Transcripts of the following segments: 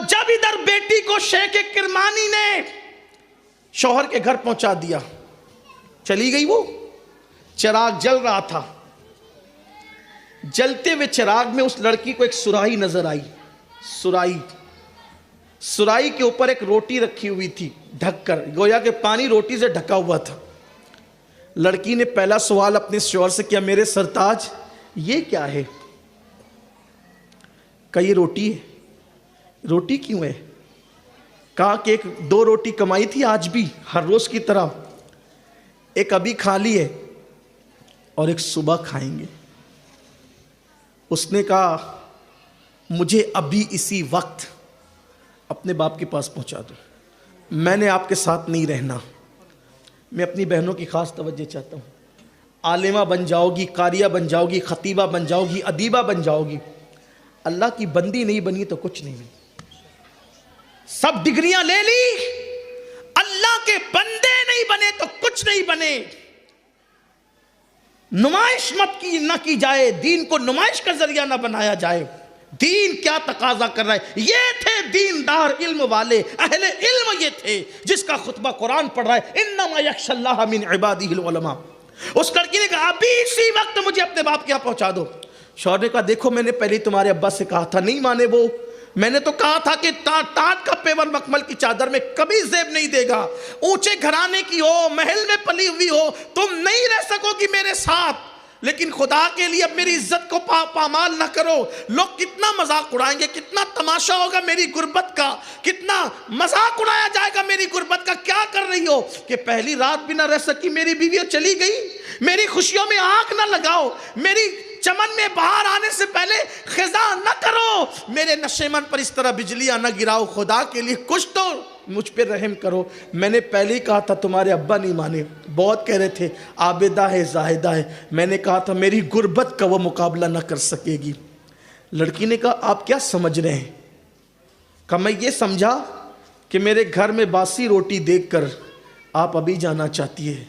जब इधर बेटी को शेख किरमानी ने शौहर के घर पहुंचा दिया, चली गई वो, चिराग जल रहा था, जलते हुए चिराग में उस लड़की को एक सुराही नजर आई। सुराही के ऊपर एक रोटी रखी हुई थी ढककर, गोया कि पानी रोटी से ढका हुआ था। लड़की ने पहला सवाल अपने शौहर से किया, मेरे सरताज ये क्या है? कहा ये रोटी है। रोटी क्यों है? कहा कि एक दो रोटी कमाई थी आज भी हर रोज की तरह, एक अभी खा ली है और एक सुबह खाएंगे। उसने कहा मुझे अभी इसी वक्त अपने बाप के पास पहुंचा दो, मैंने आपके साथ नहीं रहना। मैं अपनी बहनों की खास तवज्जो चाहता हूँ, आलिमा बन जाओगी, कारिया बन जाओगी, खतीबा बन जाओगी, अदीबा बन जाओगी, अल्लाह की बंदी नहीं बनी तो कुछ नहीं बनी। सब डिग्रियां ले ली, अल्लाह के बंदे नहीं बने तो कुछ नहीं बने। नुमाइश मत की न की जाए, दीन को नुमाइश का जरिया न बनाया जाए। दीन क्या तकाजा कर रहा है? ये थे दीनदार इल्म वाले, अहले इल्म ये थे जिसका खुतबा कुरान पढ़ रहा है, इन्नमा यख्शल्लाह मिन इबादिहिल उलमा। उस लड़की ने कहा अभी इसी वक्त मुझे अपने बाप के यहाँ पहुंचा दो। शौहर ने कहा देखो मैंने पहले तुम्हारे अब्बा से कहा था, नहीं माने वो। मैंने तो कहा था कि ताज का पेवर मखमल की चादर में कभी जेब नहीं देगा, ऊंचे घराने की हो, महल में पली हुई हो, तुम नहीं रह सकोगी मेरे साथ, लेकिन खुदा के लिए अब मेरी इज्जत को पामाल ना करो। लोग कितना मजाक उड़ाएंगे, कितना तमाशा होगा मेरी गुर्बत का, कितना मजाक उड़ाया जाएगा मेरी गुर्बत का। क्या कर रही हो कि पहली रात भी ना रह सकी मेरी बीवी चली गई? मेरी खुशियों में आग ना लगाओ, मेरी चमन में बाहर आने से पहले खिजा न करो, मेरे नशेमन पर इस तरह बिजलियां न गिराओ। खुदा के लिए कुछ तो मुझ पे रहम करो। मैंने पहले ही कहा था, तुम्हारे अब्बा नहीं माने, बहुत कह रहे थे आबिदा है जाहिदा है, मैंने कहा था मेरी गुर्बत का वो मुकाबला न कर सकेगी। लड़की ने कहा आप क्या समझ रहे हैं? कहा मैं ये समझा कि मेरे घर में बासी रोटी देखकर आप अभी जाना चाहती है।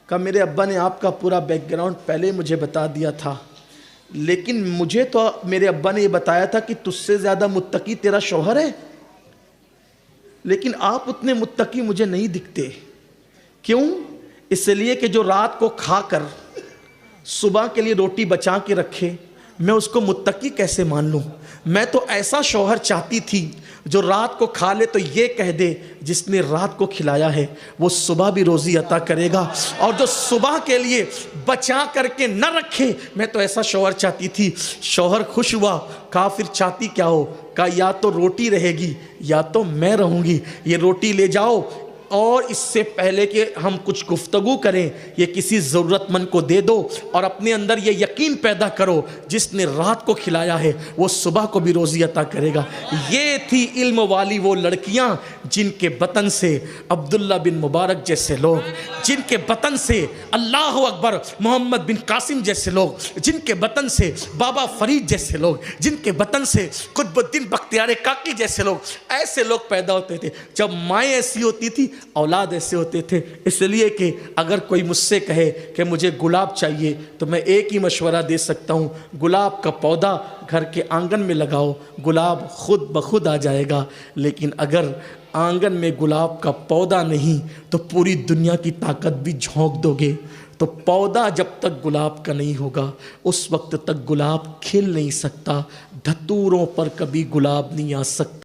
कहा मेरे अब्बा ने आपका पूरा बैकग्राउंड पहले मुझे बता दिया था, लेकिन मुझे तो मेरे अब्बा ने ये बताया था कि तुझसे ज़्यादा मुत्तकी तेरा शौहर है, लेकिन आप उतने मुत्तकी मुझे नहीं दिखते। क्यों? इसलिए कि जो रात को खाकर सुबह के लिए रोटी बचा के रखे, मैं उसको मुत्तकी कैसे मान लूँ? मैं तो ऐसा शौहर चाहती थी जो रात को खा ले तो ये कह दे जिसने रात को खिलाया है वो सुबह भी रोज़ी अता करेगा, और जो सुबह के लिए बचा करके न रखे, मैं तो ऐसा शौहर चाहती थी। शौहर खुश हुआ। कहा फिर चाहती क्या हो? कहा या तो रोटी रहेगी या तो मैं रहूँगी, ये रोटी ले जाओ, और इससे पहले कि हम कुछ गुफ्तगू करें ये किसी ज़रूरतमंद को दे दो, और अपने अंदर ये यकीन पैदा करो जिसने रात को खिलाया है वो सुबह को भी रोज़ी अता करेगा। ये थी इल्म वाली वो लड़कियां जिनके बतन से अब्दुल्ला बिन मुबारक जैसे लोग, जिनके बतन से अल्लाह अकबर मोहम्मद बिन कासिम जैसे लोग, जिनके बतन से बाबा फरीद जैसे लोग, जिनके बतन से कुतुबुद्दीन बख्तियार काकी जैसे लोग, ऐसे लोग पैदा होते थे। जब माएँ ऐसी होती थी औलाद ऐसे होते थे। इसलिए कि अगर कोई मुझसे कहे कि मुझे गुलाब चाहिए तो मैं एक ही मशवरा दे सकता हूँ, गुलाब का पौधा घर के आंगन में लगाओ, गुलाब खुद ब खुद आ जाएगा। लेकिन अगर आंगन में गुलाब का पौधा नहीं तो पूरी दुनिया की ताकत भी झोंक दोगे, तो पौधा जब तक गुलाब का नहीं होगा उस वक्त तक गुलाब खिल नहीं सकता, धतूरों पर कभी गुलाब नहीं आ सकता।